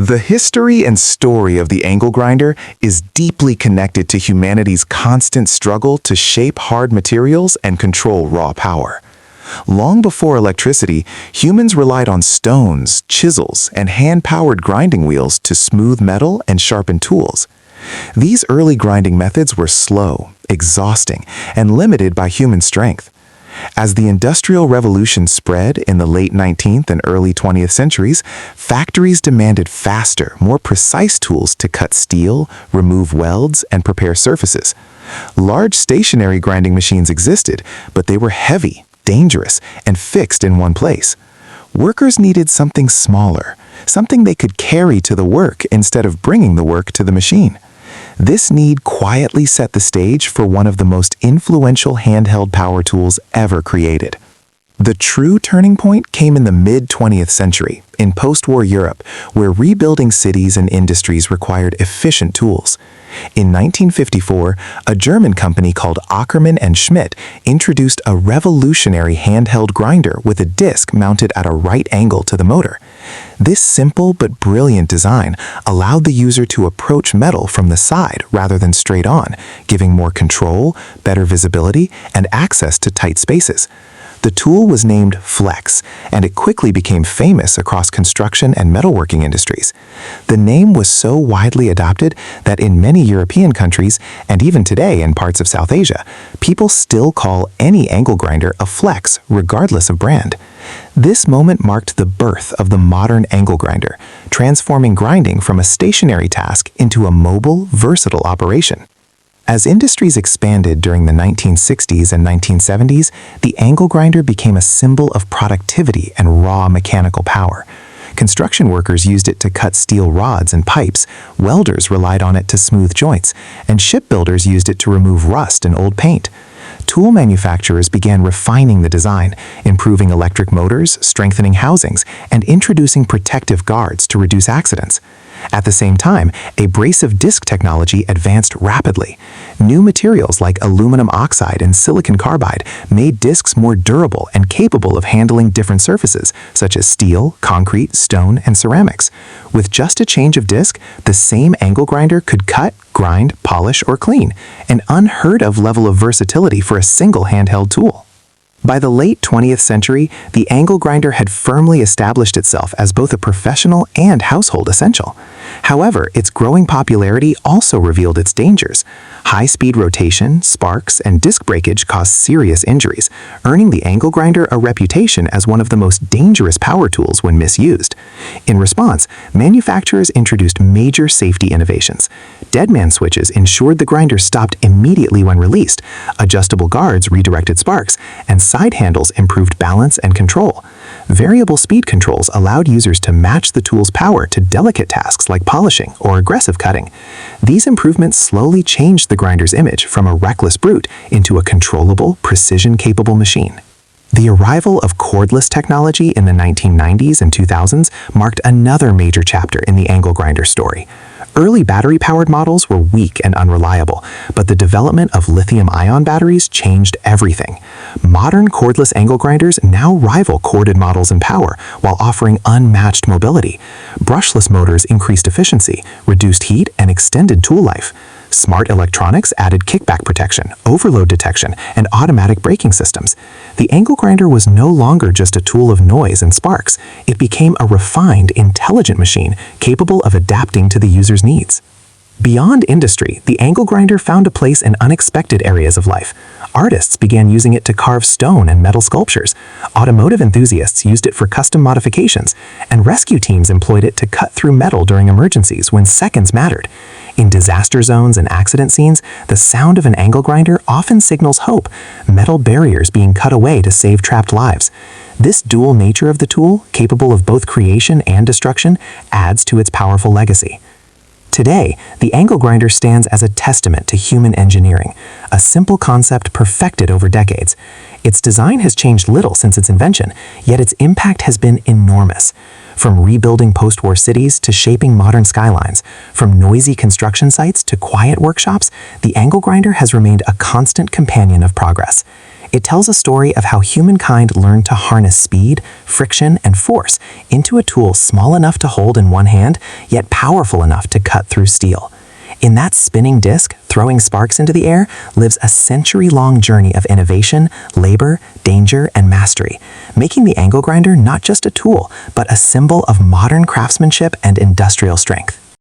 The history and story of the angle grinder is deeply connected to humanity's constant struggle to shape hard materials and control raw power. Long before electricity, humans relied on stones, chisels, and hand-powered grinding wheels to smooth metal and sharpen tools. These early grinding methods were slow, exhausting, and limited by human strength. As the Industrial Revolution spread in the late 19th and early 20th centuries, factories demanded faster, more precise tools to cut steel, remove welds, and prepare surfaces. Large stationary grinding machines existed, but they were heavy, dangerous, and fixed in one place. Workers needed something smaller, something they could carry to the work instead of bringing the work to the machine. This need quietly set the stage for one of the most influential handheld power tools ever created. The true turning point came in the mid-20th century, in post-war Europe, where rebuilding cities and industries required efficient tools. In 1954, a German company called Ackermann and Schmidt introduced a revolutionary handheld grinder with a disc mounted at a right angle to the motor. This simple but brilliant design allowed the user to approach metal from the side rather than straight on, giving more control, better visibility, and access to tight spaces. The tool was named Flex, and it quickly became famous across construction and metalworking industries. The name was so widely adopted that in many European countries, and even today in parts of South Asia, people still call any angle grinder a Flex, regardless of brand. This moment marked the birth of the modern angle grinder, transforming grinding from a stationary task into a mobile, versatile operation. As industries expanded during the 1960s and 1970s, the angle grinder became a symbol of productivity and raw mechanical power. Construction workers used it to cut steel rods and pipes, welders relied on it to smooth joints, and shipbuilders used it to remove rust and old paint. Tool manufacturers began refining the design, improving electric motors, strengthening housings, and introducing protective guards to reduce accidents. At the same time, abrasive disc technology advanced rapidly. New materials like aluminum oxide and silicon carbide made discs more durable and capable of handling different surfaces, such as steel, concrete, stone, and ceramics. With just a change of disc, the same angle grinder could cut, grind, polish, or clean, an unheard-of level of versatility for a single handheld tool. By the late 20th century, the angle grinder had firmly established itself as both a professional and household essential. However, its growing popularity also revealed its dangers. High-speed rotation, sparks, and disc breakage caused serious injuries, earning the angle grinder a reputation as one of the most dangerous power tools when misused. In response, manufacturers introduced major safety innovations. Deadman switches ensured the grinder stopped immediately when released, adjustable guards redirected sparks, and side handles improved balance and control. Variable speed controls allowed users to match the tool's power to delicate tasks like polishing or aggressive cutting. These improvements slowly changed the grinder's image from a reckless brute into a controllable, precision-capable machine. The arrival of cordless technology in the 1990s and 2000s marked another major chapter in the angle grinder story. Early battery-powered models were weak and unreliable, but the development of lithium-ion batteries changed everything. Modern cordless angle grinders now rival corded models in power while offering unmatched mobility. Brushless motors increased efficiency, reduced heat, and extended tool life. Smart electronics added kickback protection, overload detection, and automatic braking systems. The angle grinder was no longer just a tool of noise and sparks. It became a refined, intelligent machine capable of adapting to the user's needs. Beyond industry, the angle grinder found a place in unexpected areas of life. Artists began using it to carve stone and metal sculptures. Automotive enthusiasts used it for custom modifications, and rescue teams employed it to cut through metal during emergencies when seconds mattered. In disaster zones and accident scenes, the sound of an angle grinder often signals hope, metal barriers being cut away to save trapped lives. This dual nature of the tool, capable of both creation and destruction, adds to its powerful legacy. Today, the angle grinder stands as a testament to human engineering, a simple concept perfected over decades. Its design has changed little since its invention, yet its impact has been enormous. From rebuilding post-war cities to shaping modern skylines, from noisy construction sites to quiet workshops, the angle grinder has remained a constant companion of progress. It tells a story of how humankind learned to harness speed, friction, and force into a tool small enough to hold in one hand, yet powerful enough to cut through steel. In that spinning disc, throwing sparks into the air, lives a century-long journey of innovation, labor, danger, and mastery, making the angle grinder not just a tool, but a symbol of modern craftsmanship and industrial strength.